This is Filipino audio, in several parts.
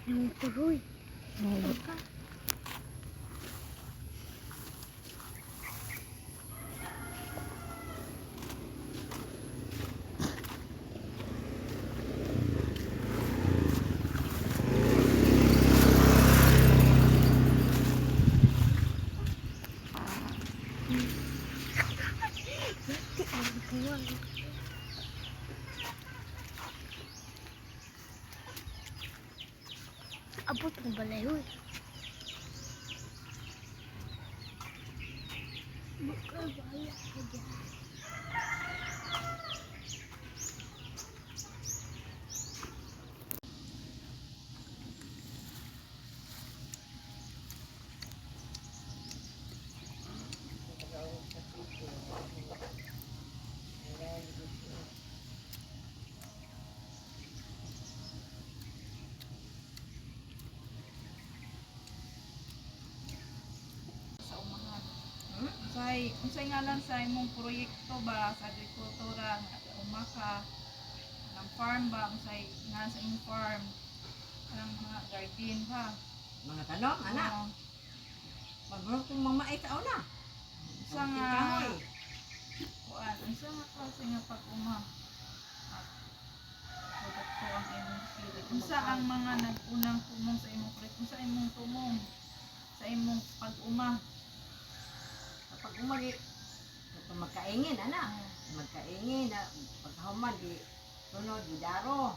Yung tuloy. Oh. Abot ng balayoy. Magkabala ka dyan. Unsay ngalan sa imong proyekto ba sa agrikultura nga umaka ng farm ba unsay nga sa imong farm ang mga garden ba Mga tanong, anak. Oo. Magbro kung mamait ka na. Unsa nga kuan unsa nga klase nga pag-uma produkto ang imong pili unsa ang mga nag-unang tumong sa imong proyekto unsa imong tumong sa imong pag-uma Kapag umagi, kapag magkaingin, anak. Magkaingin, pagkahuman, di tunod, di daro.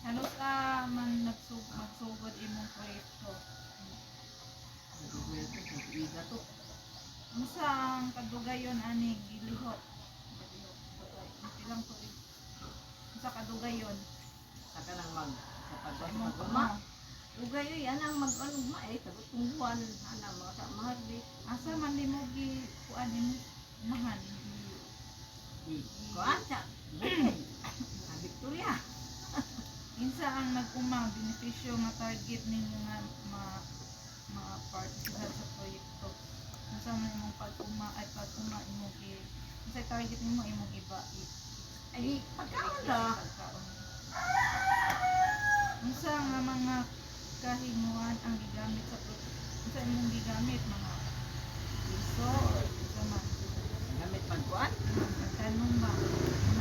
ano sa man magsugod imong proyekto Iga to. unsa ang kadugayon ani gilihok ilang tuig unsa kadugayon Saka lang sa kapag imong mag-uma. pag-uma Ugay yun, yan ang mag-uma eh. Sagot kong buwan, anak, mga kamahal di. asa man nimo gi kuan imong umahan Di, kuan siya. Bukid. Victoria. insa ang nag-uma benepisyo nga target ninyo nga ma-participate sa proyekto unsa man imong pag-uma ay pag-uma imong unsay target nimo imong iba Ay, pagkaon la. pagkaon unsa nga mga kahinguan ang gigamit sa proyekto unsa imong gigamit mga piso or unsa man Gamit pagkuan. tanong ba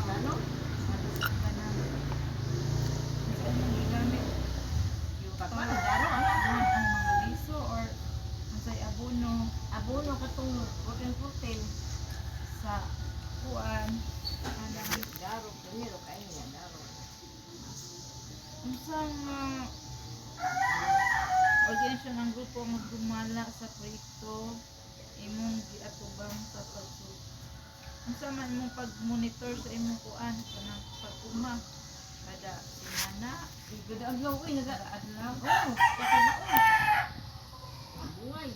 Ano? kanang unsa imong gigamit Pagkuan, daro, anak. ang mga liso or unsay abono Abono katong putin-putin. sa kuan kanang Daro, primero kain niya, daro. unsang organisasyon ng grupo ang magdumala sa proyekto imong giatubang sa pagsug unsa man imong pag-monitor sa imong kuan kanang pag-uma kada semana Gada adlaw, uy, kada adlaw Oo, kakabaon. Buhay.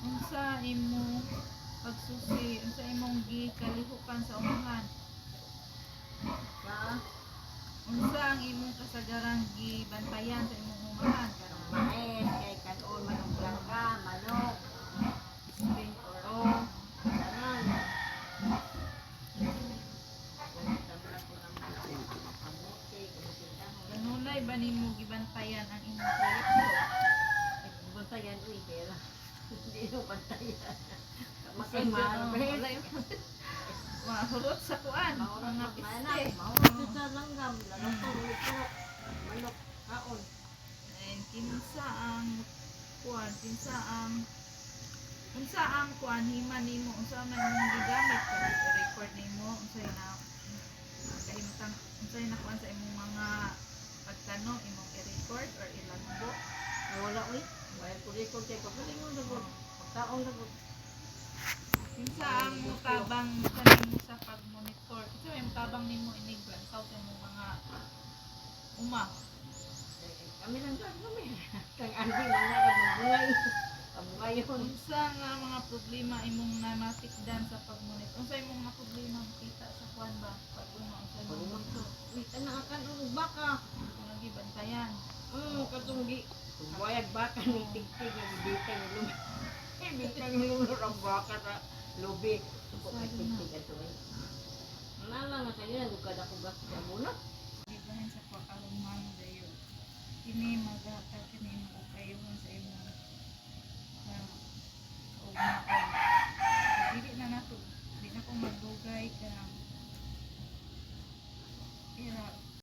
unsa imong pagsusi unsa imong gikalihukan sa umahan Pa, unsa ang imong kasagarang gibantayan sa imong umahan kanang mais, kay kanon, manok langka, manok, spring or Oo. tanan. Tabla ko ng kamote, kamote dahon. ganulay ba nimo gibantayan ang imong proyekto Ay, bantayan, uy, pera. Hindi mo bantayan. Masay Masay mahal, wala mahurot sa kuan Maurot mga na piste anak, maurot sa langgam, lalakong ulit-ulit. Manok, kaon. and kinsa ang kuan kinsa ang unsa ang kuan himan nimo unsa man imong gigamit kung i-record nimo unsay na kahimtang unsay na kuan sa imong mga pagtanong imong i-record or ilagbo Wala, uy. Wala ko record kay pagkaling mo dagot. Pagkaon dagot. kinsa ang mutabang kanimo sa pag-monitor kinsa may mutabang nimo inigran sa imong mga uma Kami lang dyan kami. Kang Andy, mga kabungay. Kabungay yun. unsa nga mga problema imong namatikdan sa pag-monitor unsa imong mga problema makita sa kuan ba pag-uma unsa imong Pagumagto. Uy, tanang akan ang baka. lagi bantayan Katong gi. Buwayag baka ni tigtig. Bitang lulo. Bitang lulo ang baka sa lubi. Kung may tigtig ato eh. Nala nga sa nila,